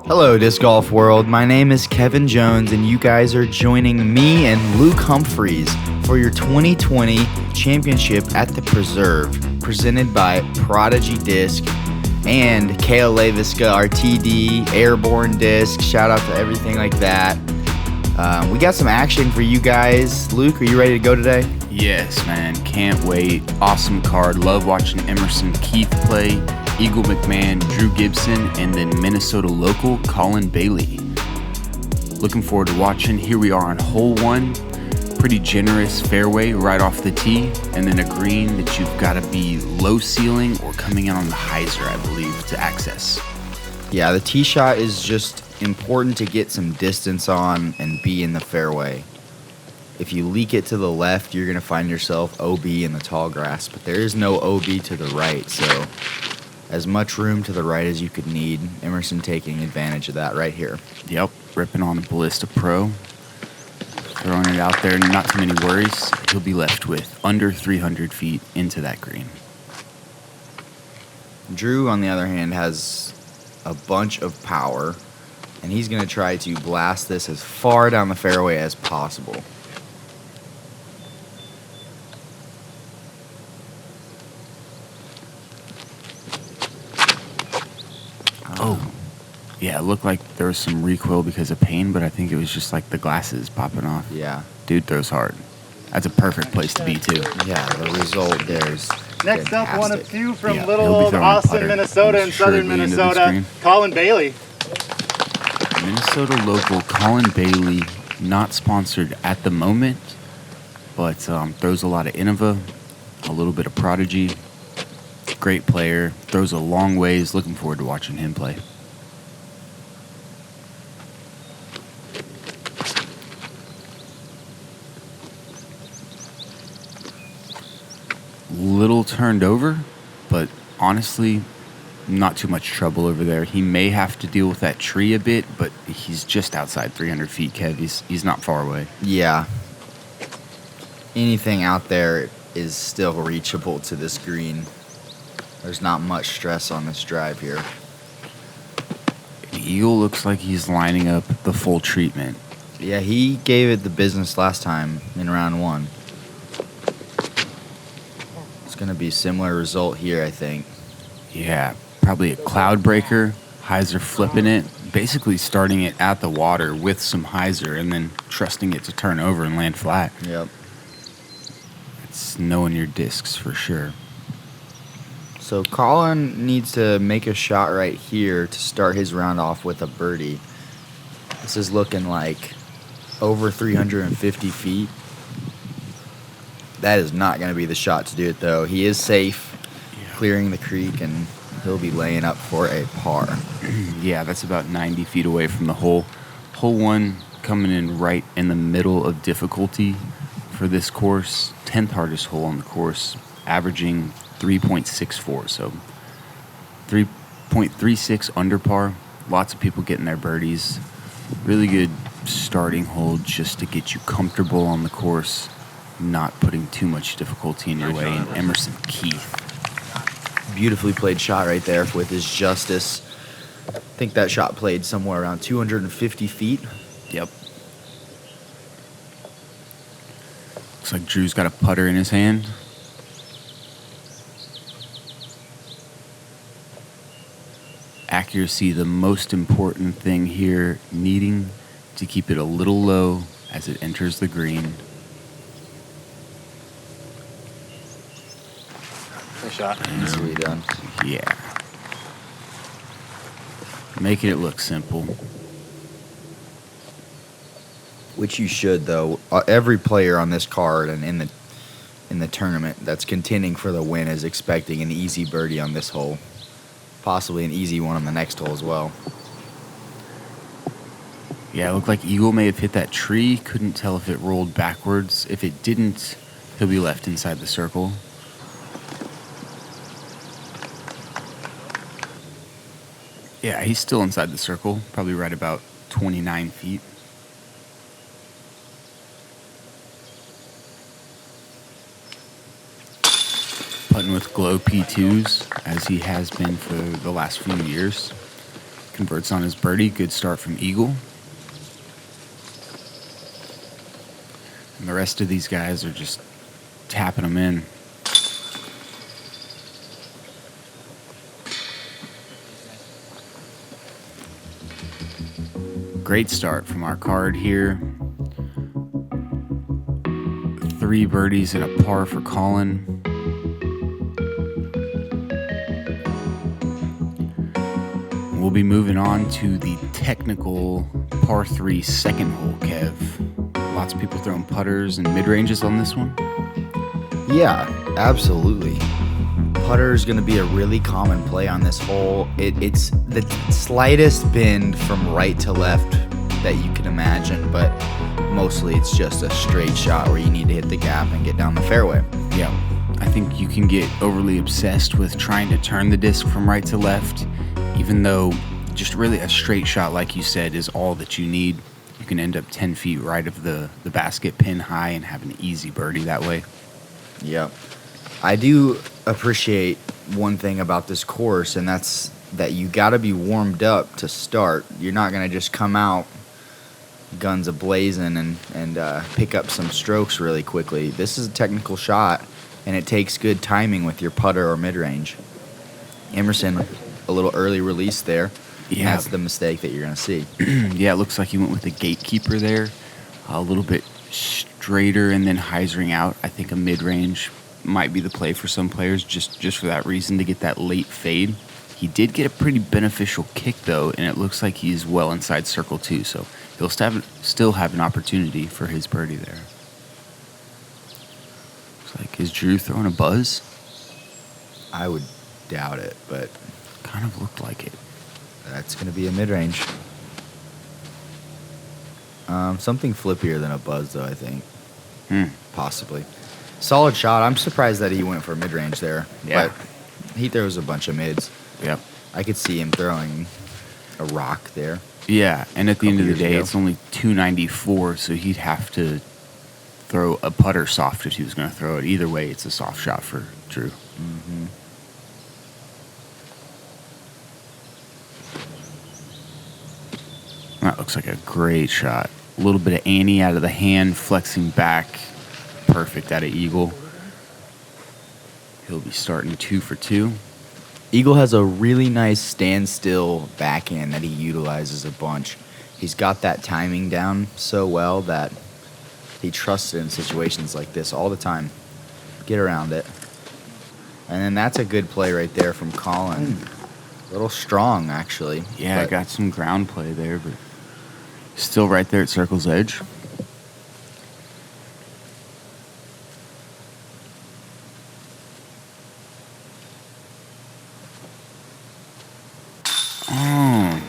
Hello, Disc Golf World. My name is Kevin Jones, and you guys are joining me and Luke Humphries for your 2020 championship at the Preserve, presented by Prodigy Disc and Cale, Leiviska, RTD, Airborn Disc. Shout out to everything like that. We got some action for you guys. Luke, are you ready to go today? Yes, man. Can't wait. Awesome card. Love watching Emerson, Keith play. Eagle McMahon, Drew Gibson, and then Minnesota local Collin Bailey. Looking forward to watching. Here we are on hole 1. Pretty generous fairway right off the tee, and then a green that you've got to be low ceiling or coming in on the hyzer, I believe, to access. Yeah, the tee shot is just important to get some distance on and be in the fairway. If you leak it to the left, you're going to find yourself OB in the tall grass, but there is no OB to the right, so as much room to the right as you could need. Emerson taking advantage of that right here. Yep, ripping on the Ballista Pro. Throwing it out there, not too many worries. He'll be left with under 300 feet into that green. Drew, on the other hand, has a bunch of power, and he's going to try to blast this as far down the fairway as possible. Oh, yeah, it looked like there was some recoil because of pain, but I think it was just like the glasses popping off. Yeah. Dude throws hard. That's a perfect place to be, too. Yeah, the result there is Next up, fantastic. one of two from Yeah, little he'll be old throwing a Austin, putter Minnesota and southern assuredly into this Minnesota, green. Collin Bailey. Minnesota local Collin Bailey, not sponsored at the moment, but throws a lot of Innova, a little bit of Prodigy. Great player, throws a long ways. Looking forward to watching him play. Little turned over, but honestly, not too much trouble over there. He may have to deal with that tree a bit, but he's just outside 300 feet, Kev. He's not far away. Yeah. Anything out there is still reachable to this green. There's not much stress on this drive here. Eagle looks like he's lining up the full treatment. Yeah, he gave it the business last time in round 1. It's going to be a similar result here, I think. Yeah, probably a cloud breaker, hyzer flipping it, basically starting it at the water with some hyzer and then trusting it to turn over and land flat. Yep. It's knowing your discs for sure. So Collin needs to make a shot right here to start his round off with a birdie. This is looking like over 350 feet. That is not going to be the shot to do it, though. He is safe, clearing the creek, and he'll be laying up for a par. Yeah, that's about 90 feet away from the hole. Hole 1 coming in right in the middle of difficulty for this course. 10th hardest hole on the course, averaging 3.64, so 3.36 under par. Lots of people getting their birdies. Really good starting hole just to get you comfortable on the course, not putting too much difficulty in your way. And Emerson Keith. Beautifully played shot right there with his justice. I think that shot played somewhere around 250 feet. Yep. Looks like Drew's got a putter in his hand. Accuracy, the most important thing here, needing to keep it a little low as it enters the green. Nice shot. Easily done. Yeah. Making it look simple. Which you should, though. Every player on this card and in the tournament that's contending for the win is expecting an easy birdie on this hole. Possibly an easy one on the next hole as well. Yeah, it looked like Eagle may have hit that tree. Couldn't tell if it rolled backwards. If it didn't, he'll be left inside the circle. Yeah, he's still inside the circle. Probably right about 29 feet. Putting with glow P2s, as he has been for the last few years. Converts on his birdie. Good start from Eagle. And the rest of these guys are just tapping them in. Great start from our card here. 3 birdies and a par for Collin. We'll be moving on to the technical par 3 second hole, Kev. Lots of people throwing putters and mid-ranges on this one. Yeah, absolutely. Putter is going to be a really common play on this hole. It's the slightest bend from right to left that you can imagine, but mostly it's just a straight shot where you need to hit the gap and get down the fairway. Yeah, I think you can get overly obsessed with trying to turn the disc from right to left, even though just really a straight shot, like you said, is all that you need. You can end up 10 feet right of the basket, pin high, and have an easy birdie that way. Yep. I do appreciate one thing about this course, and that's that you got to be warmed up to start. You're not going to just come out guns a-blazing and pick up some strokes really quickly. This is a technical shot, and it takes good timing with your putter or mid-range. Emerson, a little early release there. Yeah. That's the mistake that you're going to see. Yeah, it looks like he went with the gatekeeper there. A little bit straighter and then hyzering out. I think a mid-range might be the play for some players just for that reason, to get that late fade. He did get a pretty beneficial kick, though, and it looks like he's well inside circle 2, so he'll still have an opportunity for his birdie there. Looks like, is Drew throwing a buzz? I would doubt it, but Kind of looked like it. that's going to be a mid-range. Something flippier than a buzz, though, I think. Possibly. Solid shot. I'm surprised that he went for mid-range there. Yeah. But he throws a bunch of mids. Yep. I could see him throwing a rock there. Yeah, and at the end of the Couple years day, ago. it's only 294, so he'd have to throw a putter soft if he was going to throw it. Either way, it's a soft shot for Drew. Mm-hmm. That looks like a great shot. A little bit of Annie out of the hand, flexing back. Perfect out of Eagle. He'll be starting 2 for 2. Eagle has a really nice standstill backhand that he utilizes a bunch. He's got that timing down so well that he trusts it in situations like this all the time. Get around it. And then that's a good play right there from Collin. A little strong, actually. Yeah, I but got some ground play there, but still right there at circle's edge. Oh,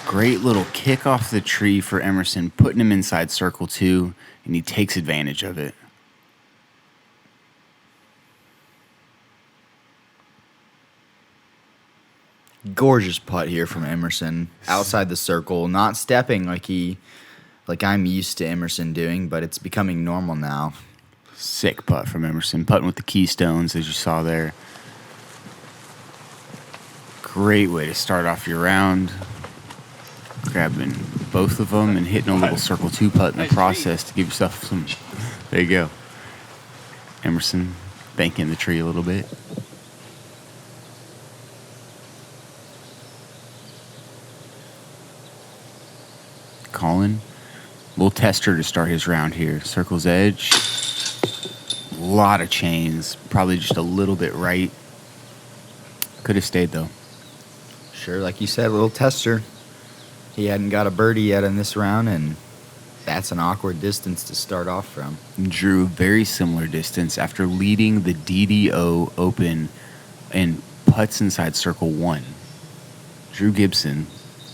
great little kick off the tree for Emerson, putting him inside circle 2, and he takes advantage of it. gorgeous putt here from Emerson. Outside the circle, not stepping like I'm used to Emerson doing, but it's becoming normal now. Sick putt from Emerson, putting with the keystones, as you saw there. Great way to start off your round. Grabbing both of them and hitting a little circle 2 putt in the process to give yourself some. There you go. Emerson thanking the tree a little bit. Collin, little tester to start his round here. Circle's edge. A lot of chains. Probably just a little bit right. Could have stayed though. Sure, like you said, a little tester. He hadn't got a birdie yet in this round, and that's an awkward distance to start off from. Drew, very similar distance after leading the DDO Open and putts inside circle 1. Drew Gibson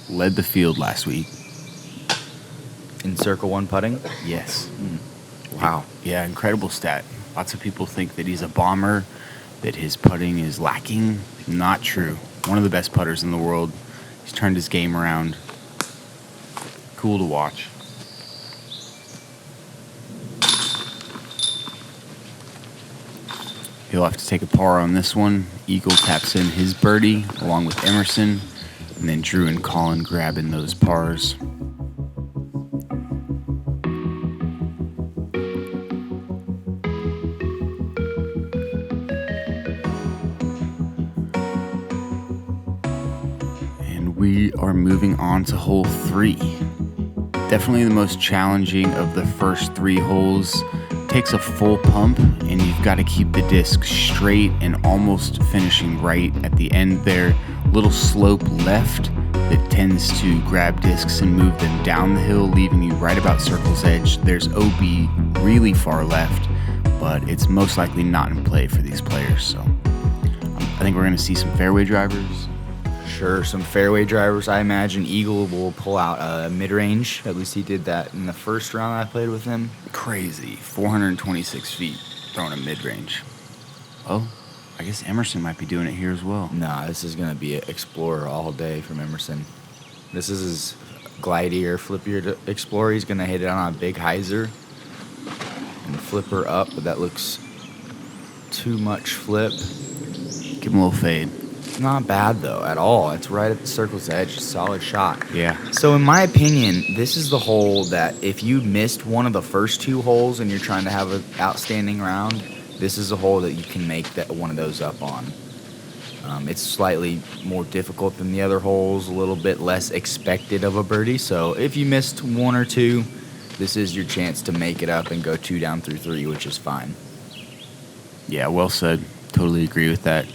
led the field last week. In circle 1 putting? Yes. Wow. Yeah, incredible stat. Lots of people think that he's a bomber, that his putting is lacking. Not true. One of the best putters in the world. He's turned his game around. Cool to watch. He'll have to take a par on this one. Eagle taps in his birdie along with Emerson. And then Drew and Collin grabbing those pars. And we are moving on to hole 3. Definitely the most challenging of the first 3 holes. Takes a full pump, and you've got to keep the disc straight and almost finishing right at the end there. Little slope left that tends to grab discs and move them down the hill, leaving you right about circle's edge. There's OB really far left, but it's most likely not in play for these players. So I think we're going to see some fairway drivers. Sure, some fairway drivers. I imagine Eagle will pull out a mid-range. At least he did that in the first round I played with him. Crazy. 426 feet throwing a mid-range. Oh, I guess Emerson might be doing it here as well. Nah, this is going to be an Explorer all day from Emerson. This is his glidey or flippier Explorer. He's going to hit it on a big hyzer and flip her up, but that looks too much flip. Give him a little fade. Not bad, though, at all. It's right at the circle's edge. Solid shot. Yeah. So, in my opinion, this is the hole that if you missed one of the first 2 holes and you're trying to have an outstanding round, this is a hole that you can make that one of those up on. It's slightly more difficult than the other holes, a little bit less expected of a birdie. So, if you missed 1 or 2, this is your chance to make it up and go 2 down through 3, which is fine. Yeah, well said. Totally agree with that.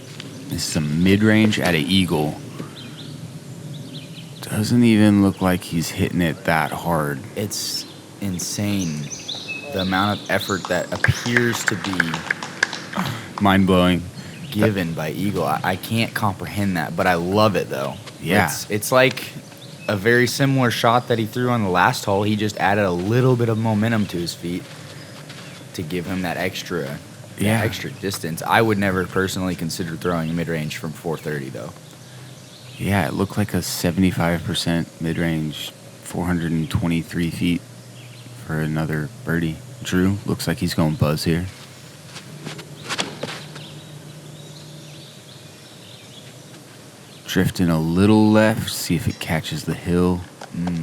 This is a mid-range at an Eagle. Doesn't even look like he's hitting it that hard. It's insane, the amount of effort that appears to be mind-blowing given by Eagle. I can't comprehend that, but I love it, though. Yeah. It's like a very similar shot that he threw on the last hole. He just added a little bit of momentum to his feet to give him that extra distance. I would never personally consider throwing a mid-range from 430, though. Yeah, it looked like a 75% mid-range, 423 feet for another birdie. Drew, looks like he's going buzz here. Drifting a little left, see if it catches the hill.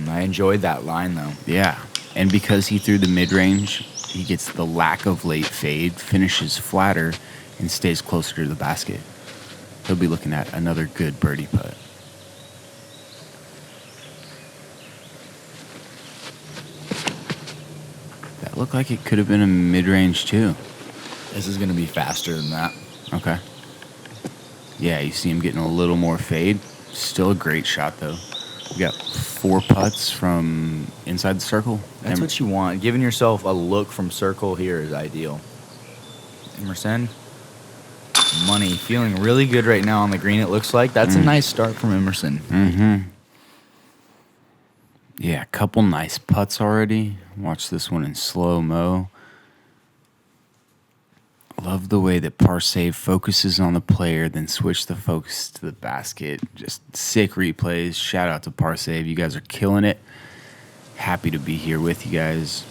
I enjoyed that line, though. Yeah, and because he threw the mid-range, he gets the lack of late fade, finishes flatter, and stays closer to the basket. He'll be looking at another good birdie putt. That looked like it could have been a mid-range too. This is going to be faster than that. Okay. Yeah, you see him getting a little more fade. Still a great shot, though. We got 4 putts from inside the circle. That's what you want. Giving yourself a look from circle here is ideal. Emerson, money, feeling really good right now on the green, it looks like. That's a nice start from Emerson. Mm-hmm. Yeah, a couple nice putts already. Watch this one in slow-mo. Love the way that Parsave focuses on the player, then switch the focus to the basket. Just sick replays. Shout out to Parsave. You guys are killing it. Happy to be here with you guys.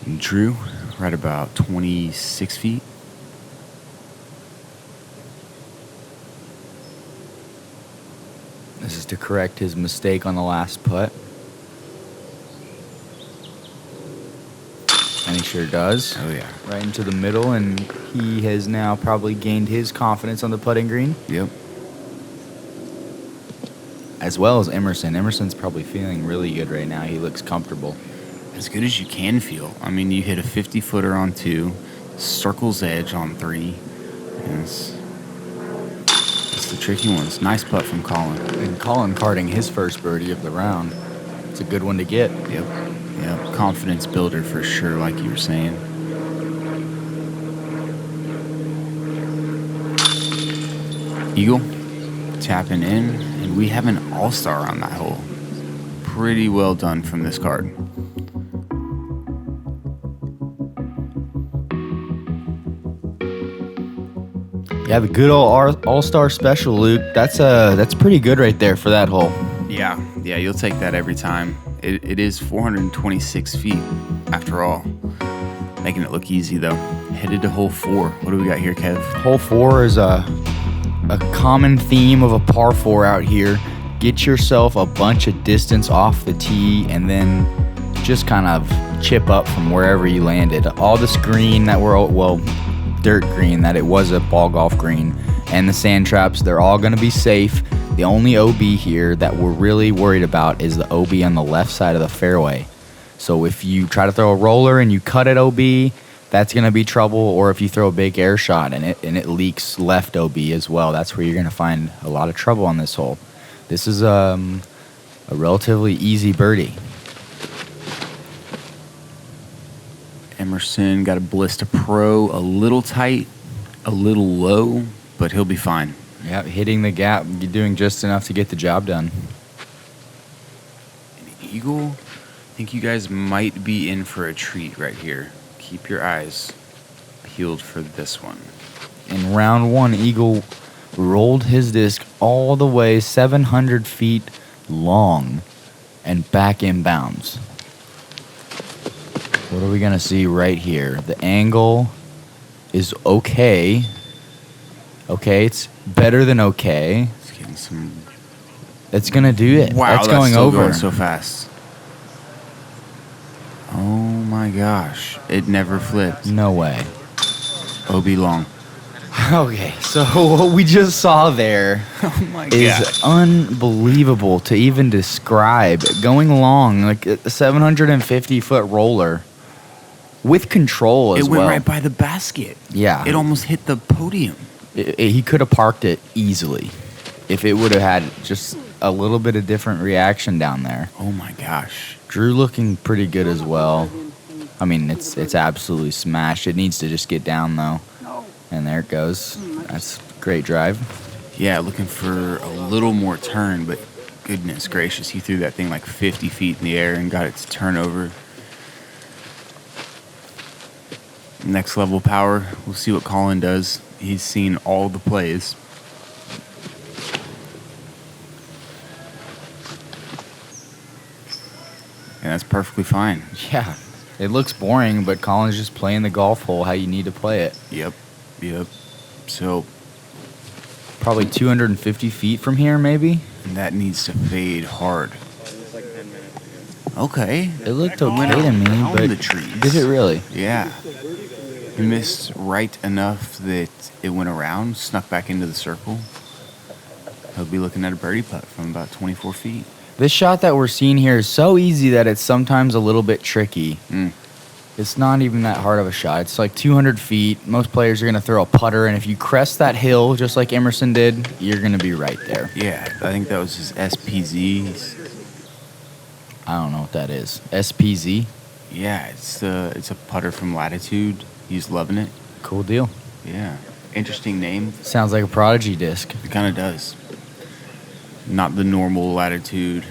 And Drew, right about 26 feet. This is to correct his mistake on the last putt. And he sure does. Oh, yeah. Right into the middle, and he has now probably gained his confidence on the putting green. Yep. As well as Emerson. Emerson's probably feeling really good right now. He looks comfortable. As good as you can feel. I mean, you hit a 50-footer on 2, circle's edge on 3. And it's the tricky ones. Nice putt from Collin. And Collin carding his first birdie of the round. It's a good one to get. Yep. Confidence builder for sure, like you were saying. Eagle tapping in, and we have an all-star on that hole. Pretty well done from this card. Yeah, the good old all-star special, Luke. That's pretty good right there for that hole. Yeah, you'll take that every time. It is 426 feet, after all. Making it look easy, though. Headed to hole 4. What do we got here, Kev? Hole 4 is a common theme of a par 4 out here. Get yourself a bunch of distance off the tee and then just kind of chip up from wherever you landed. All this green that dirt green that it was a ball golf green, and the sand traps, they're all going to be safe. The only OB here that we're really worried about is the OB on the left side of the fairway. So if you try to throw a roller and you cut it OB, that's going to be trouble. Or if you throw a big air shot and it leaks left OB as well, that's where you're going to find a lot of trouble on this hole. This is a relatively easy birdie. Emerson got a Ballista Pro, a little tight, a little low, but he'll be fine. Yeah, hitting the gap, you're doing just enough to get the job done. An eagle, I think you guys might be in for a treat right here. Keep your eyes peeled for this one. In round 1, Eagle rolled his disc all the way 700 feet long and back inbounds. What are we going to see right here? The angle is okay. Okay, it's better than okay. It's getting some... That's going to do it. Wow, that's going still over. Going so fast. Oh my gosh. It never flipped. No way. OB long. Okay, so what we just saw there Oh my is gosh. unbelievable to even describe. Going long, like a 750-foot roller with control as It well. went right by the basket. Yeah. It almost hit the podium. He could have parked it easily if it would have had just a little bit of different reaction down there. Oh my gosh. Drew looking pretty good as well. I mean, it's absolutely smashed. It needs to just get down, though. And there it goes. That's a great drive. Yeah, looking for a little more turn, but goodness gracious, he threw that thing like 50 feet in the air and got it to turn over. Next level power. We'll see what Collin does. He's seen all the plays. And that's perfectly fine. Yeah, it looks boring, but Colin's just playing the golf hole how you need to play it. Yep. So Probably 250 feet from here, maybe? that needs to fade hard. Okay. It looked okay to me, around but the trees. did it really? Yeah. He missed right enough that it went around, snuck back into the circle. He'll be looking at a birdie putt from about 24 feet. This shot that we're seeing here is so easy that it's sometimes a little bit tricky. It's not even that hard of a shot. It's like 200 feet. Most players are going to throw a putter, and if you crest that hill just like Emerson did, you're going to be right there. Yeah, I think that was his SPZ. I don't know what that is. SPZ? Yeah, it's a putter from Latitude. He's loving it. Cool deal. Yeah. Interesting name. Sounds like a Prodigy disc. It kind of does. Not the normal Latitude,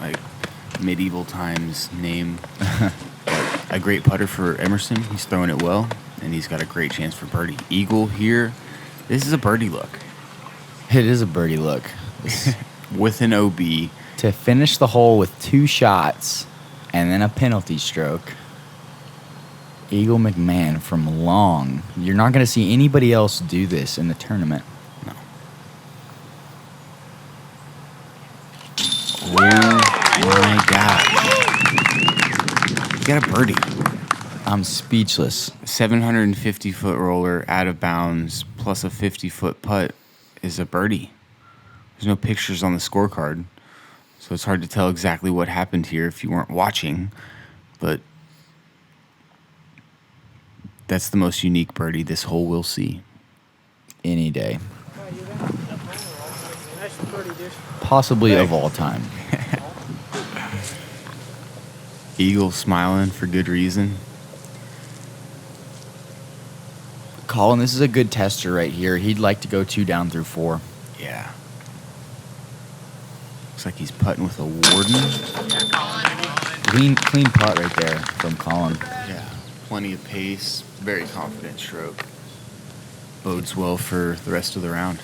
like medieval times name. A great putter for Emerson. He's throwing it well, and he's got a great chance for birdie. Eagle here. This is a birdie look. It is a birdie look. With an OB. To finish the hole with 2 shots and then a penalty stroke, Eagle McMahon from long. You're not going to see anybody else do this in the tournament. No. Oh my God. You got a birdie. I'm speechless. 750-foot roller out of bounds plus a 50-foot putt is a birdie. There's no pictures on the scorecard, so it's hard to tell exactly what happened here if you weren't watching, but that's the most unique birdie this hole will see. Any day. Possibly of all time. Eagle smiling for good reason. Collin, this is a good tester right here. He'd like to go 2 down through 4. Yeah. Looks like he's putting with a Warden. Clean putt right there from Collin. Yeah. Plenty of pace. Very confident stroke. Bodes well for the rest of the round.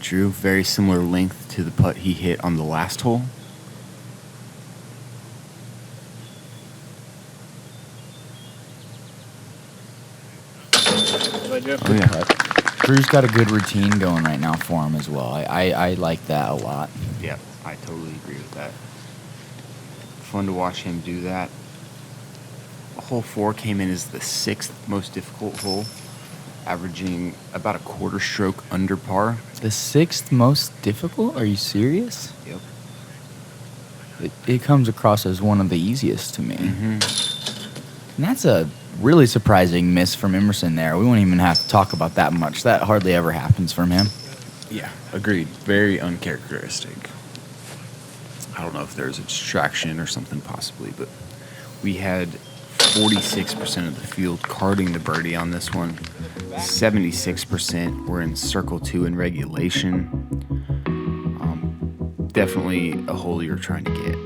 Drew. Very similar length to the putt he hit on the last hole. Oh, yeah. Drew's got a good routine going right now for him as well. I like that a lot. Yeah, I totally agree with that. Fun to watch him do that. Hole 4 came in as the 6th most difficult hole, averaging about a quarter stroke under par. The 6th most difficult? Are you serious? Yep. It comes across as one of the easiest to me. Mm-hmm. And that's a really surprising miss from Emerson there. We won't even have to talk about that much. That hardly ever happens from him. Yeah, agreed. Very uncharacteristic. I don't know if there's a distraction or something possibly, but we had 46% of the field carding the birdie on this one. 76% were in circle 2 in regulation. Definitely a hole you're trying to get.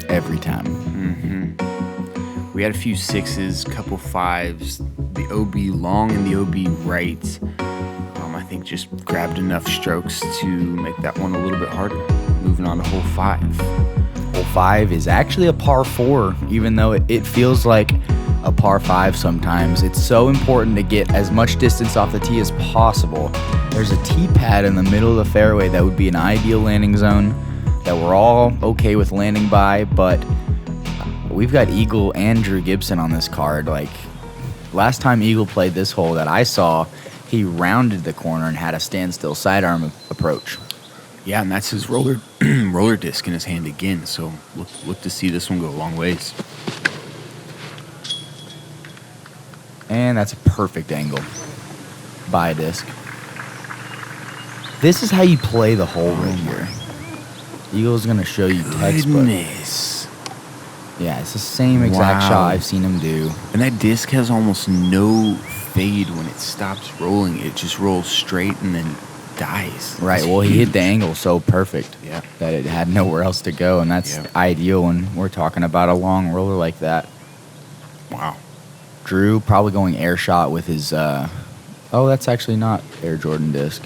Every time. Mm-hmm. We had a few 6s, couple 5s, the OB long and the OB right. I think just grabbed enough strokes to make that one a little bit harder. Moving on to hole 5. Hole 5 is actually a par 4, even though it feels like a par 5 sometimes. It's so important to get as much distance off the tee as possible. There's a tee pad in the middle of the fairway that would be an ideal landing zone that we're all okay with landing by, but we've got Eagle and Drew Gibson on this card. Like, last time Eagle played this hole that I saw, he rounded the corner and had a standstill sidearm approach. Yeah, and that's his roller disc in his hand again, so look to see this one go a long ways. And that's a perfect angle by disc. This is how you play the hole right here. Eagle's going to show you textbook. Goodness. Yeah, it's the same exact Wow. shot I've seen him do. And that disc has almost no fade when it stops rolling. It just rolls straight and then dies. Right, well, he hit the angle so perfect Yeah. that it had nowhere else to go, and that's ideal when we're talking about a long roller like that. Wow. Drew probably going air shot with his, oh, that's actually not Air Jordan disc.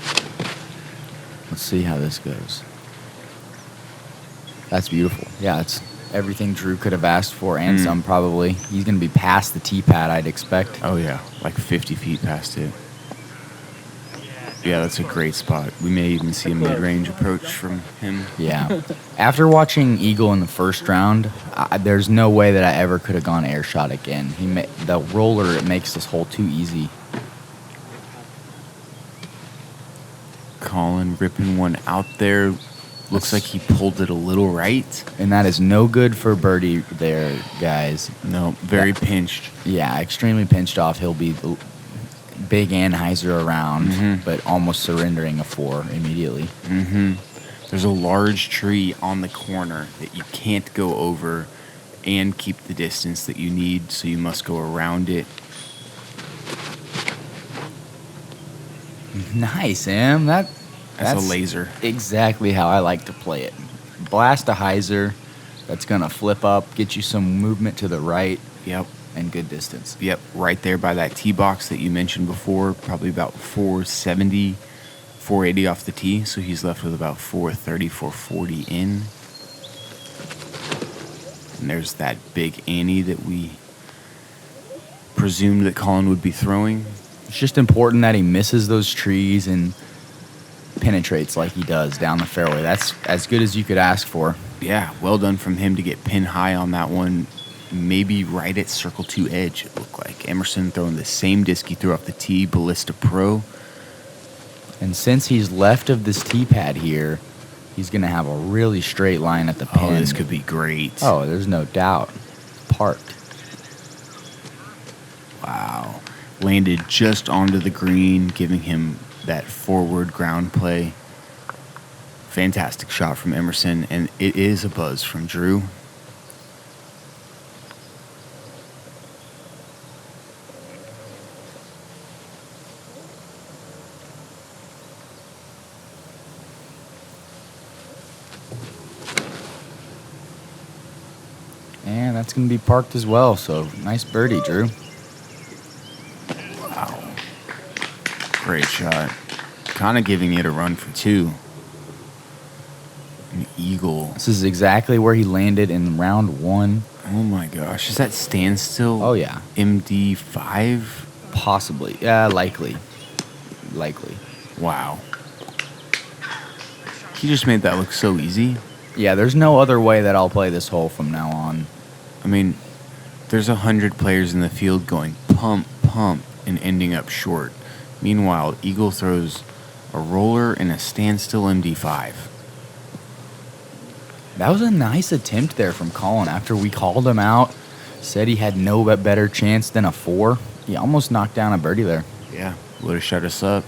Let's see how this goes. That's beautiful. Yeah, it's everything Drew could have asked for and some probably. He's going to be past the tee pad, I'd expect. Oh, yeah. Like 50 feet past it. Yeah, that's a great spot. We may even see a mid-range approach from him. Yeah. After watching Eagle in the first round, there's no way that I ever could have gone air shot again. The roller, it makes this hole too easy. Collin ripping one out there. Looks like he pulled it a little right. And that is no good for birdie there, guys. No, very pinched. Yeah, extremely pinched off. He'll be big Anheuser around, but almost surrendering a 4 immediately. There's a large tree on the corner that you can't go over and keep the distance that you need, so you must go around it. Nice, Em. That's a laser. Exactly how I like to play it. Blast a hyzer that's going to flip up, get you some movement to the right. Yep. And good distance. Yep, right there by that tee box that you mentioned before, probably about 470, 480 off the tee, so he's left with about 430, 440 in. And there's that big Annie that we presumed that Collin would be throwing. It's just important that he misses those trees and penetrates like he does down the fairway. That's as good as you could ask for. Yeah, well done from him to get pin high on that one. Maybe right at circle 2 edge, it looked like. Emerson throwing the same disc he threw off the tee, Ballista Pro. And since he's left of this tee pad here, he's going to have a really straight line at the pin. Oh, this could be great. Oh, there's no doubt. Parked. Wow. Landed just onto the green, giving him that forward ground play. Fantastic shot from Emerson, and it is a buzz from Drew. And that's going to be parked as well, so nice birdie, Drew. Wow. Great shot. kind of giving it a run for two. An eagle. This is exactly where he landed in round one. Oh my gosh. Is that Standstill? Oh, yeah. MD5? Possibly. Yeah, likely. Wow. He just made that look so easy. Yeah, there's no other way that I'll play this hole from now on. I mean, there's 100 players in the field going pump, and ending up short. Meanwhile, Eagle throws a roller and a Standstill MD5. That was a nice attempt there from Collin. After we called him out, said he had no better chance than a 4. He almost knocked down a birdie there. Yeah, would have shut us up.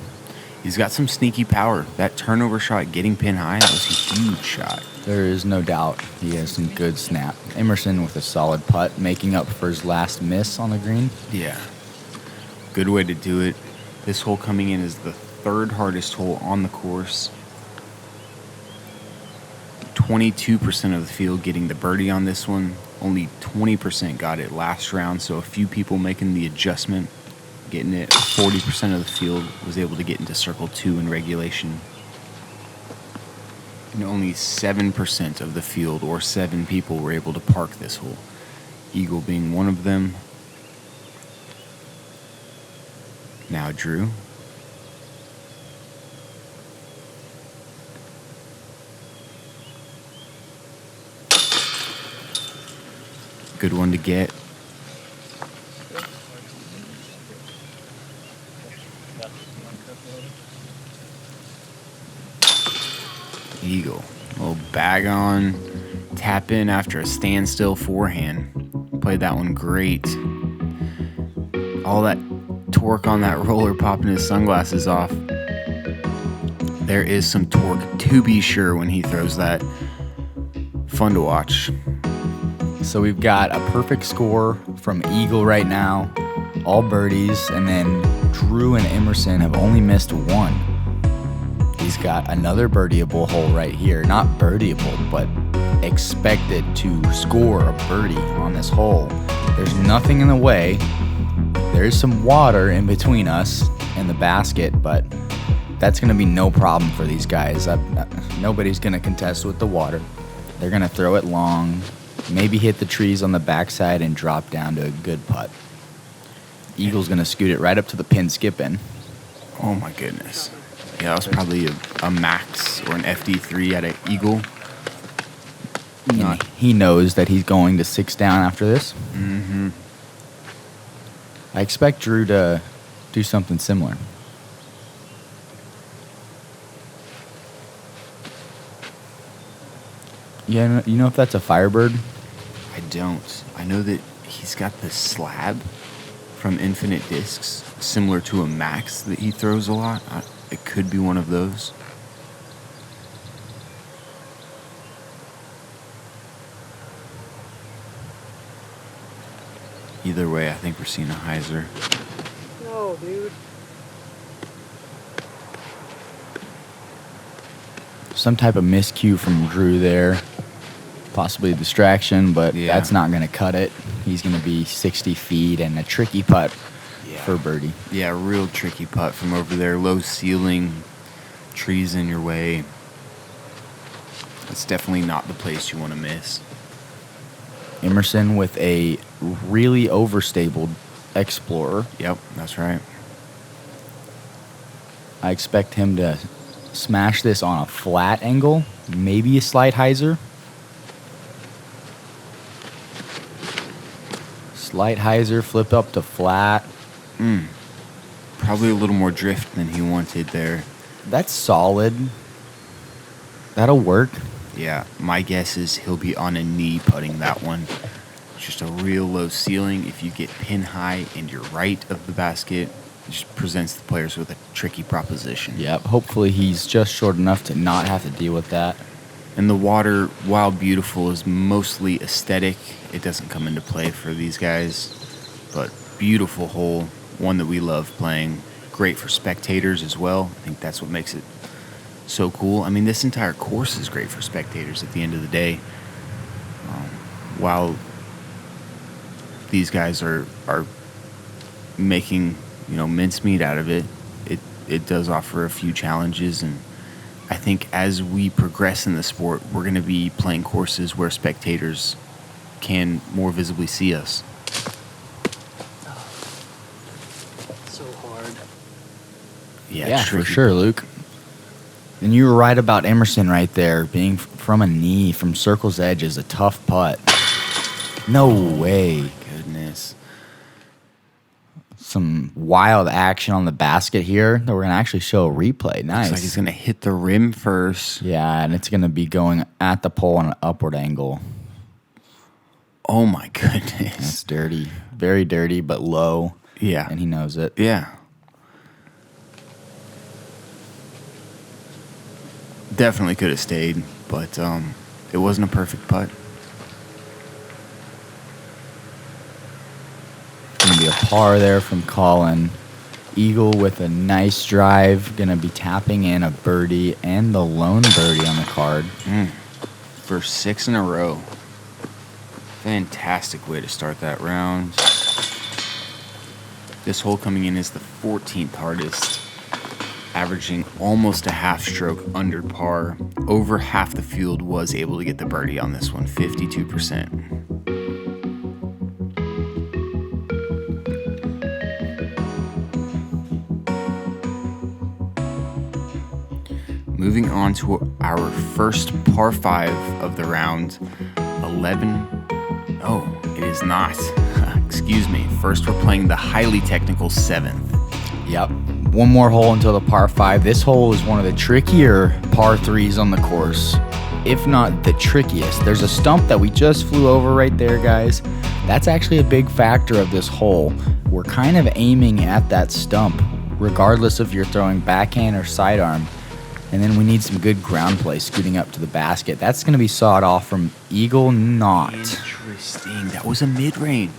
He's got some sneaky power. That turnover shot getting pin high, that was a huge shot. There is no doubt he has some good snap. Emerson with a solid putt, making up for his last miss on the green. Yeah. Good way to do it. This hole coming in is the 3rd hardest hole on the course. 22% of the field getting the birdie on this one. Only 20% got it last round, so a few people making the adjustment, getting it. 40% of the field was able to get into circle 2 in regulation. And only 7% of the field, or 7 people, were able to park this hole. Eagle being one of them. Now Drew. Good one to get. Eagle. Little bag on. Tap in after a standstill forehand. Played that one great. All that torque on that roller, popping his sunglasses off. There is some torque, to be sure, when he throws that. Fun to watch. So we've got a perfect score from Eagle right now, all birdies, and then Drew and Emerson have only missed one. He's got another birdieable hole right here. Not birdieable, but expected to score a birdie on this hole. There's nothing in the way. There's some water in between us and the basket, but that's going to be no problem for these guys. Nobody's going to contest with the water. They're going to throw it long, maybe hit the trees on the backside and drop down to a good putt. Eagle's going to scoot it right up to the pin skip in. Oh my goodness. Yeah, that was probably a max or an FD3 at an Eagle. He knows that he's going to 6 down after this. Mm-hmm. I expect Drew to do something similar. Yeah, you know if that's a Firebird? I don't. I know that he's got the slab from Infinite Discs, similar to a max that he throws a lot. It could be one of those. Either way, I think we're seeing a hyzer. No, dude. Some type of miscue from Drew there. Possibly a distraction, but that's not going to cut it. He's going to be 60 feet and a tricky putt for birdie. Yeah, real tricky putt from over there. Low ceiling, trees in your way. It's definitely not the place you want to miss. Emerson with a really overstable Explorer. Yep, that's right. I expect him to smash this on a flat angle, maybe a slight hyzer. Slight hyzer, flip up to flat. Probably a little more drift than he wanted there. That's solid. That'll work. Yeah, my guess is he'll be on a knee putting that one. Just a real low ceiling. If you get pin high and you're right of the basket, it just presents the players with a tricky proposition. Yep, hopefully he's just short enough to not have to deal with that. And the water, while beautiful, is mostly aesthetic. It doesn't come into play for these guys. But beautiful hole, one that we love playing. Great for spectators as well. I think that's what makes it so cool. I mean, this entire course is great for spectators at the end of the day. While these guys are making, mincemeat out of it, it does offer a few challenges, and I think as we progress in the sport, we're going to be playing courses where spectators can more visibly see us. So hard. Yeah, it's for tricky. sure, Luke. And you were right about Emerson right there. Being from a knee, from circle's edge is a tough putt. No way. Goodness. Some wild action on the basket here that we're going to actually show a replay. Nice. Looks like he's going to hit the rim first. Yeah, and it's going to be going at the pole on an upward angle. Oh, my goodness. That's dirty. Very dirty, but low. Yeah. And he knows it. Yeah. Definitely could have stayed, but it wasn't a perfect putt. Going to be a par there from Collin. Eagle with a nice drive. Going to be tapping in a birdie and the lone birdie on the card. For 6 in a row. Fantastic way to start that round. This hole coming in is the 14th hardest, averaging almost a half stroke under par. Over half the field was able to get the birdie on this one, 52%. Moving on to our first par 5 of the round, 11. Oh, it is not. Excuse me. First, we're playing the highly technical 7th. Yep. One more hole until the par 5. This hole is one of the trickier par 3s on the course, if not the trickiest. There's a stump that we just flew over right there, guys. That's actually a big factor of this hole. We're kind of aiming at that stump, regardless if you're throwing backhand or sidearm. And then we need some good ground play scooting up to the basket. That's going to be sawed off from Eagle Knot. Interesting. That was a mid-range.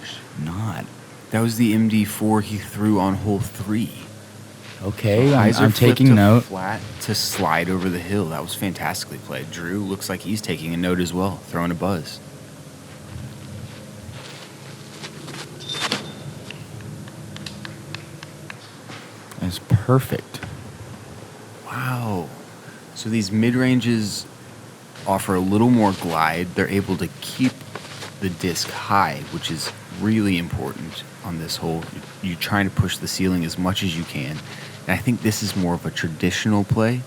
Knot. That was the MD4 he threw on hole 3. Okay, Hyzer I'm flipped taking a note. Flat to slide over the hill. That was fantastically played. Drew looks like he's taking a note as well, throwing a buzz. That's perfect. Wow. So these mid-ranges offer a little more glide. They're able to keep the disc high, which is really important on this hole. You're trying to push the ceiling as much as you can. And I think this is more of a traditional play.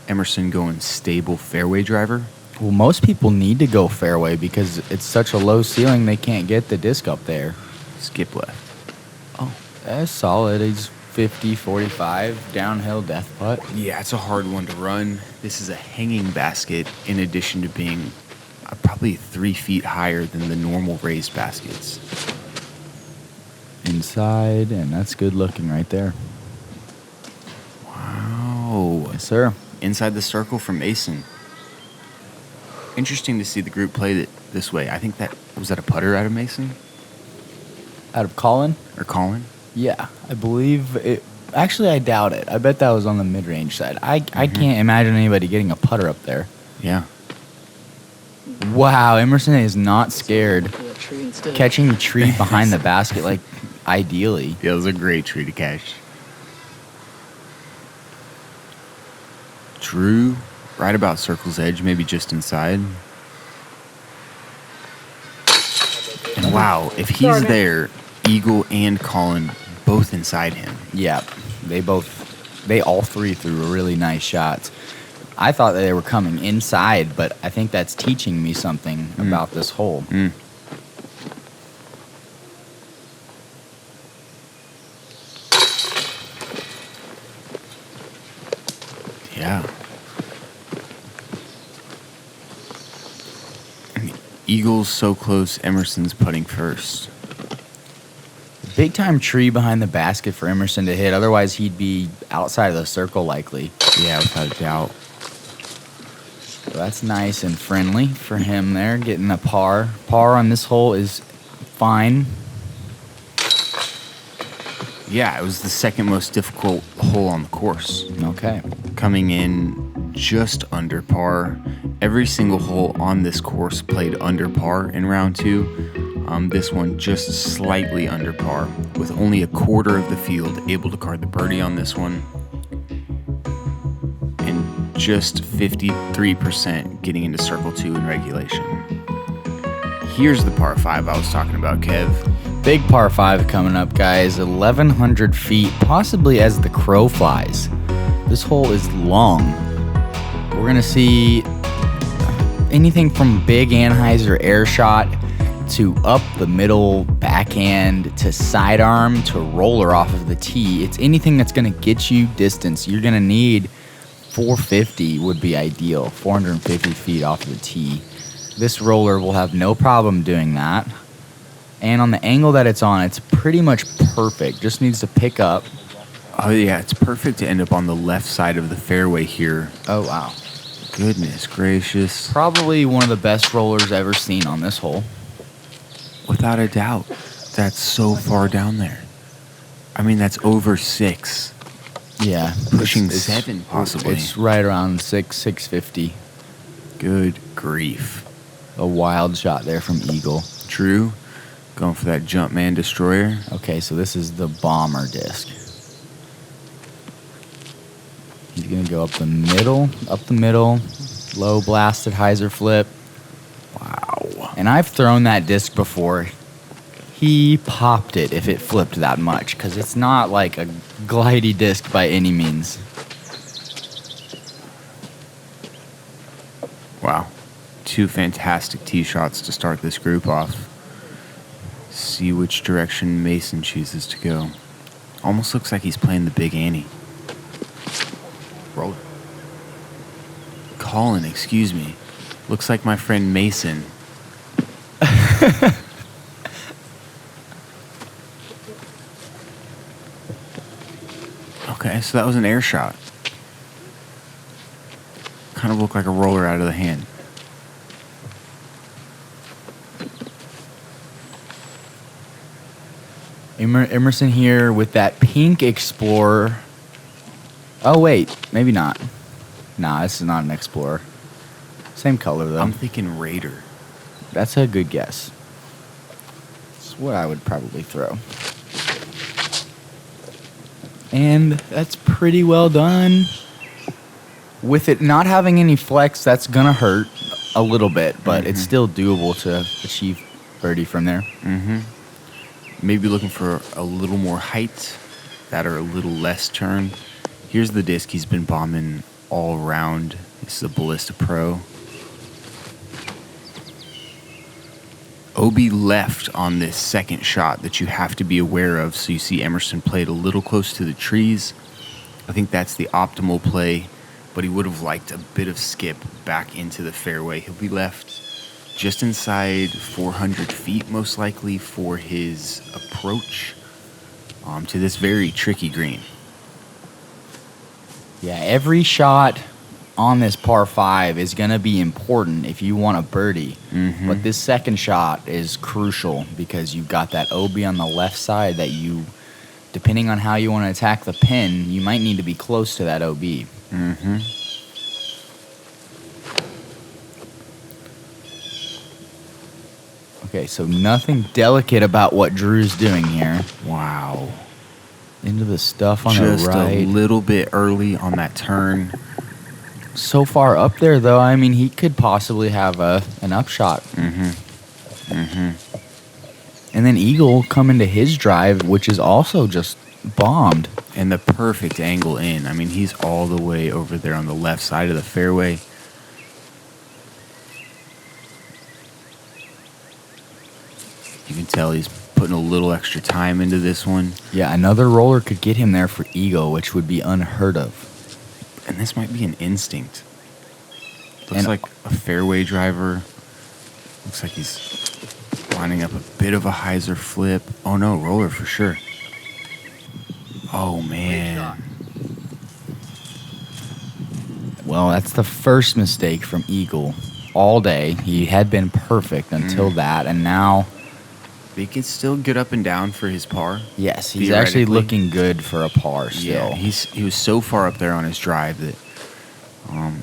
Emerson going stable fairway driver. Well, most people need to go fairway because it's such a low ceiling they can't get the disc up there. Skip left. Oh, that's solid. He's 50, 45, downhill death putt. Yeah, it's a hard one to run. This is a hanging basket in addition to being probably 3 feet higher than the normal raised baskets. Inside, and that's good looking right there. Wow. Yes, sir. Inside the circle from Mason. Interesting to see the group play it this way. I think was that a putter out of Mason? Out of Collin? Or Collin? Yeah, I believe it. Actually, I doubt it. I bet that was on the mid-range side. I can't imagine anybody getting a putter up there. Yeah. Wow, Emerson is not scared. Yeah, tree instead. Catching the tree behind the basket, like, ideally. Yeah, it was a great tree to catch. Drew, right about circle's edge, maybe just inside. And wow, if he's there, Eagle and Collin both inside him. Yeah, they all three threw really nice shots. I thought that they were coming inside, but I think that's teaching me something about this hole. Yeah. Eagle's so close, Emerson's putting first. Big time tree behind the basket for Emerson to hit. Otherwise, he'd be outside of the circle likely. Yeah, without a doubt. So that's nice and friendly for him there, getting a par. Par on this hole is fine. Yeah, it was the second most difficult hole on the course. Okay. Coming in just under par. Every single hole on this course played under par in round 2. This one just slightly under par, with only a quarter of the field able to card the birdie on this one. just 53% getting into circle 2 in regulation. Here's the par 5 I was talking about, Kev. Big par 5 coming up, guys. 1,100 feet, possibly as the crow flies. This hole is long. We're going to see anything from big anhyzer air shot to up the middle backhand to sidearm to roller off of the tee. It's anything that's going to get you distance. You're going to need 450 would be ideal, 450 feet off of the tee. This roller will have no problem doing that. And on the angle that it's on, it's pretty much perfect. Just needs to pick up. Oh, yeah, it's perfect to end up on the left side of the fairway here. Oh, wow. Goodness gracious. Probably one of the best rollers ever seen on this hole. Without a doubt. That's so far down there. I mean, that's over 6. Yeah. Pushing 7, possibly. It's right around 650. Good grief. A wild shot there from Eagle. True. Going for that Jumpman Destroyer. Okay, so this is the bomber disc. He's going to go up the middle, low blasted hyzer flip. Wow. And I've thrown that disc before. He popped it if it flipped that much, because it's not like a glidey disc by any means. Wow. 2 fantastic tee shots to start this group off. See which direction Mason chooses to go. Almost looks like he's playing the Big Annie. Roller. Collin, excuse me. Looks like my friend Mason. Okay, so that was an air shot. Kind of looked like a roller out of the hand. Emerson here with that pink Explorer. Oh, wait. Maybe not. Nah, this is not an Explorer. Same color, though. I'm thinking Raider. That's a good guess. That's what I would probably throw. And that's pretty well done. With it not having any flex, that's going to hurt a little bit, but it's still doable to achieve birdie from there. Mm-hmm. Maybe looking for a little more height, that are a little less turn. Here's the disc he's been bombing all around. This is a Ballista Pro. OB left on this second shot that you have to be aware of. So you see Emerson played a little close to the trees. I think that's the optimal play, but he would have liked a bit of skip back into the fairway. He'll be left just inside 400 feet, most likely, for his approach to this very tricky green. Yeah, every shot on this par 5 is going to be important if you want a birdie. Mm-hmm. But this second shot is crucial because you've got that OB on the left side that you, depending on how you want to attack the pin, you might need to be close to that OB. Mm-hmm. Okay, so nothing delicate about what Drew's doing here. Wow. Into the stuff on Just the right. a little bit early on that turn. So far up there, though, I mean, he could possibly have an upshot. Mm-hmm. Mm-hmm. And then Eagle coming to his drive, which is also just bombed. And the perfect angle in. I mean, he's all the way over there on the left side of the fairway. You can tell he's putting a little extra time into this one. Yeah, another roller could get him there for Eagle, which would be unheard of. And this might be an instinct. Looks And like a fairway driver. Looks like he's lining up a bit of a hyzer flip. Oh no, roller for sure. Oh man. Well, that's the first mistake from Eagle all day. He had been perfect until that, and now... He could still get up and down for his par. Yes, he's actually theoretically. looking good for a par still. Yeah, he was so far up there on his drive that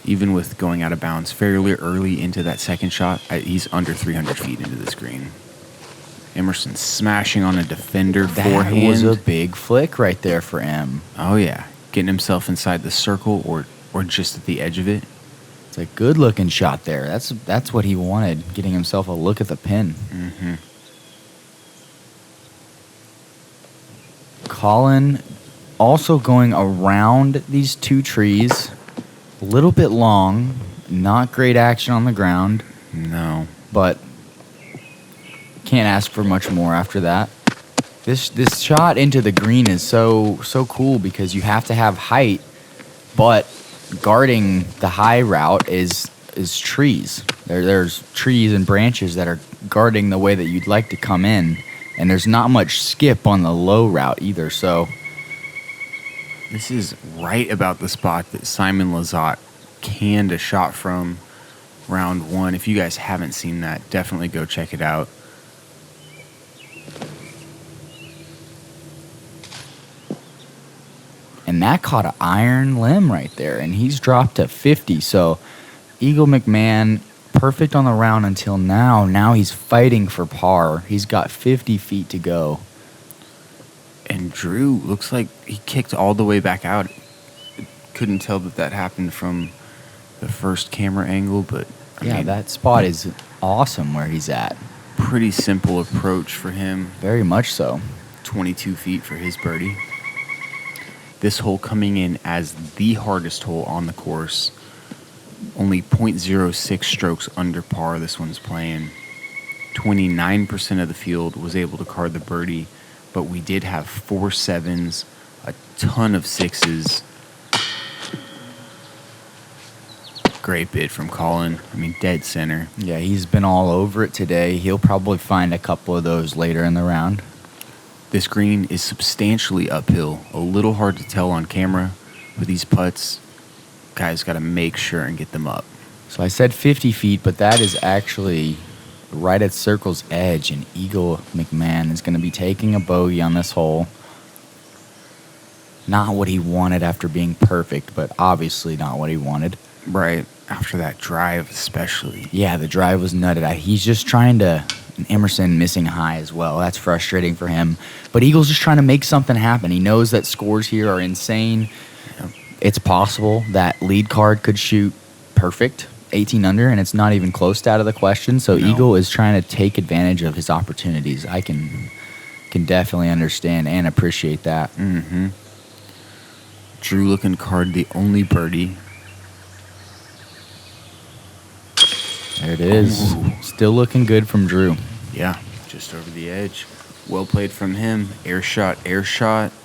even with going out of bounds fairly early into that second shot, he's under 300 feet into this green. Emerson smashing on a defender forehand. That was a big flick right there for M. Oh, yeah. Getting himself inside the circle or or just at the edge of it. It's a good-looking shot there. That's what he wanted, getting himself a look at the pin. Mm-hmm. Collin also going around these two trees, a little bit long, not great action on the ground. No. But can't ask for much more after that. This shot into the green is so cool because you have to have height, but guarding the high route is trees. There's trees and branches that are guarding the way that you'd like to come in, and there's not much skip on the low route either. So this is right about the spot that Simon Lizotte canned a shot from round one. If you guys haven't seen that, definitely go check it out. And that caught an iron limb right there, and he's dropped to 50. So Eagle McMahon, perfect on the round until now. Now he's fighting for par. He's got 50 feet to go. And Drew looks like he kicked all the way back out. Couldn't tell that happened from the first camera angle, but I mean, that spot is awesome where he's at. Pretty simple approach for him. Very much so. 22 feet for his birdie. This hole coming in as the hardest hole on the course. Only 0.06 strokes under par this one's playing. 29% of the field was able to card the birdie, but we did have 4 sevens, a ton of sixes. Great bid from Collin. I mean, dead center. Yeah, he's been all over it today. He'll probably find a couple of those later in the round. This green is substantially uphill. A little hard to tell on camera. With these putts, guys got to make sure and get them up. So I said 50 feet, but that is actually right at circle's edge, and Eagle McMahon is going to be taking a bogey on this hole. Not what he wanted after being perfect, but obviously not what he wanted. Right, after that drive especially. Yeah, the drive was nutted out. He's just trying to... And Emerson missing high as well. That's frustrating for him. But Eagle's just trying to make something happen. He knows that scores here are insane. Yep. It's possible that lead card could shoot perfect, 18 under, and it's not even close to out of the question. So No. Eagle is trying to take advantage of his opportunities. I can definitely understand and appreciate that. Mm-hmm. Drew looking card the only birdie. There it is. Ooh. Still looking good from Drew. Yeah, just over the edge. Well played from him. Air shot.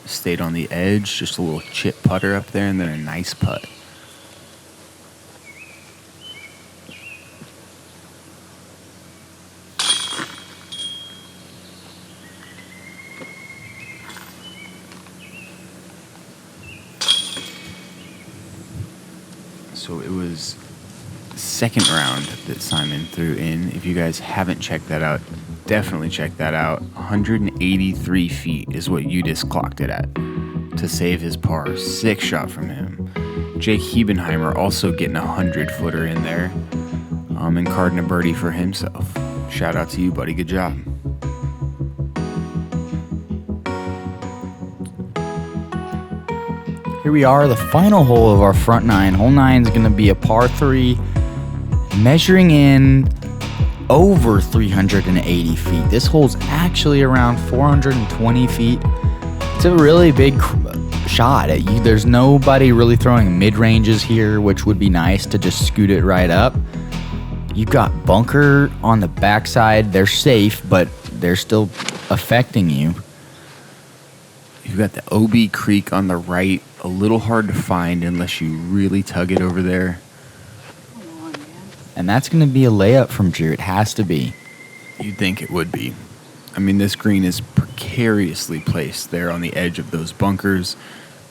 Stayed on the edge. Just a little chip putter up there, and then a nice putt. So it was second round that Simon threw in. If you guys haven't checked that out, definitely check that out. 183 feet is what UDisc clocked it at to save his par. 6 shot from him. Jake Hebenheimer also getting a 100-footer in there, and carding a birdie for himself. Shout out to you, buddy. Good job. Here we are, the final hole of our front nine. Hole 9 is going to be a par 3, measuring in over 380 feet. This hole's actually around 420 feet. It's a really big shot. There's nobody really throwing mid-ranges here, which would be nice to just scoot it right up. You've got bunker on the backside. They're safe, but they're still affecting you. You've got the OB Creek on the right. A little hard to find unless you really tug it over there. Come on, man. And that's going to be a layup from Drew. It has to be. You'd think it would be. I mean, this green is precariously placed there on the edge of those bunkers.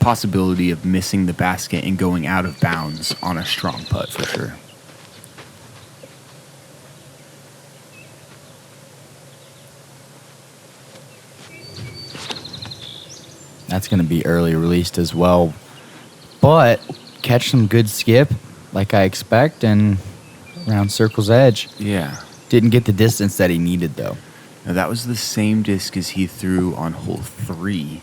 Possibility of missing the basket and going out of bounds on a strong putt for sure. That's going to be early released as well. But catch some good skip like I expect and around circle's edge. Yeah. Didn't get the distance that he needed, though. Now, that was the same disc as he threw on hole 3,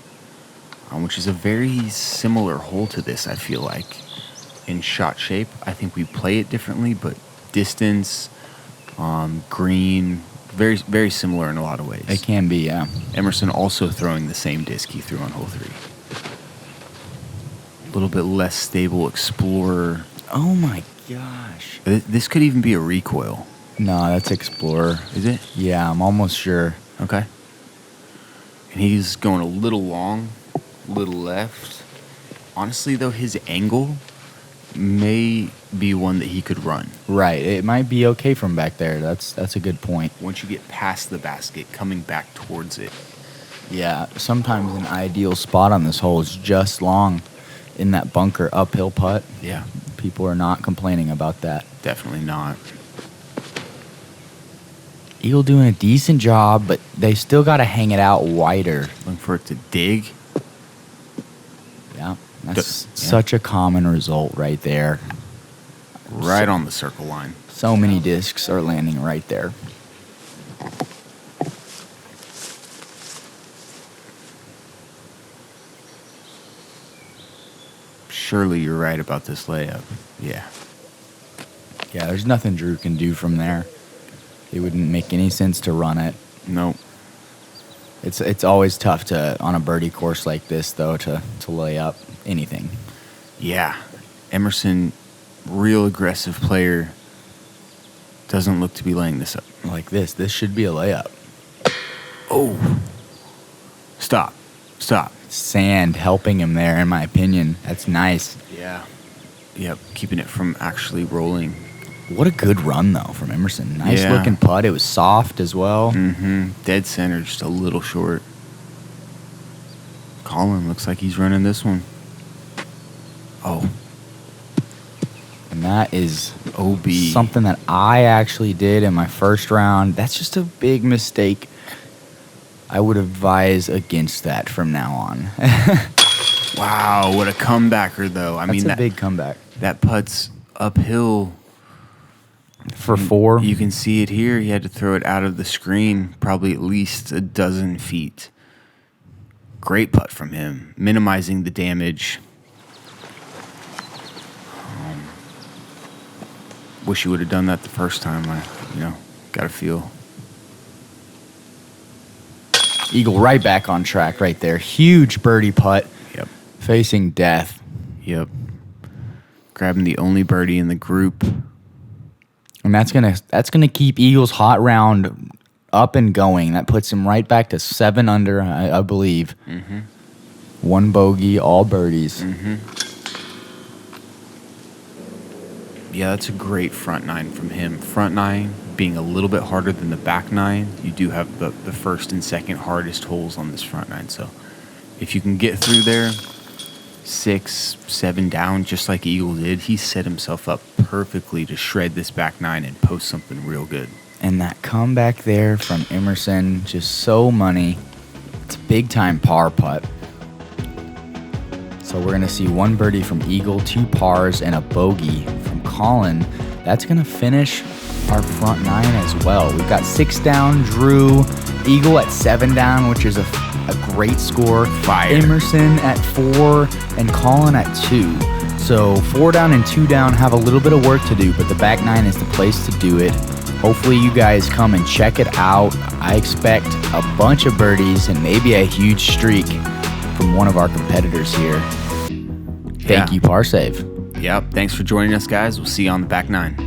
which is a very similar hole to this, I feel like. in shot shape. I think we play it differently, but distance, green, very, very similar in a lot of ways. It can be, yeah. Emerson also throwing the same disc he threw on hole 3. A little bit less stable Explorer. Oh my gosh. This could even be a recoil. No, that's Explorer. Is it? Yeah, I'm almost sure. Okay. And he's going a little long, a little left. Honestly, though, his angle may be one that he could run. Right. It might be okay from back there. That's a good point. Once you get past the basket, coming back towards it. Yeah, sometimes an ideal spot on this hole is just long in that bunker uphill putt. Yeah. People are not complaining about that. Definitely not. Eagle doing a decent job, but they still got to hang it out wider. Looking for it to dig. Yeah, that's such a common result right there. Right on the circle line. So many discs are landing right there. Surely you're right about this layup. Yeah. Yeah, there's nothing Drew can do from there. It wouldn't make any sense to run it. Nope. It's always tough to on a birdie course like this though to lay up anything. Yeah. Emerson, real aggressive player, doesn't look to be laying this up. Like this. This should be a layup. Oh. Stop. Sand helping him there, in my opinion. That's nice. Yeah. Yep. Keeping it from actually rolling. What a good run, though, from Emerson. Nice Yeah. looking putt. It was soft as well. Mm-hmm. Dead center, just a little short. Collin looks like he's running this one. Oh. And that is OB. something that I actually did in my first round. That's just a big mistake. I would advise against that from now on. Wow, what a comebacker, though. I That's mean, a big comeback. That putt's uphill. For 4. You can see it here. He had to throw it out of the screen, probably at least a dozen feet. Great putt from him, minimizing the damage. Wish he would have done that the first time. Got a feel. Eagle right back on track right there. Huge birdie putt. Yep. Facing death. Yep. Grabbing the only birdie in the group. And that's gonna keep Eagles' hot round up and going. That puts him right back to 7 under, I believe. Mm-hmm. 1 bogey, all birdies. Mm-hmm. Yeah, that's a great front 9 from him. Front 9 being a little bit harder than the back 9. You do have the first and second hardest holes on this front 9. So if you can get through there, 6, 7 down, just like Eagle did, he set himself up perfectly to shred this back 9 and post something real good. And that comeback there from Emerson, just so money. It's a big-time par putt. So we're going to see 1 birdie from Eagle, 2 pars, and a bogey from Collin. That's going to finish our front 9 as well. We've got 6 down, Drew. Eagle at 7 down, which is a great score. Fire. Emerson at 4 and Collin at 2. So 4 down and 2 down have a little bit of work to do, but the back 9 is the place to do it. Hopefully you guys come and check it out. I expect a bunch of birdies and maybe a huge streak from one of our competitors here. Thank you, Parsave. Yep. Thanks for joining us, guys. We'll see you on the back 9.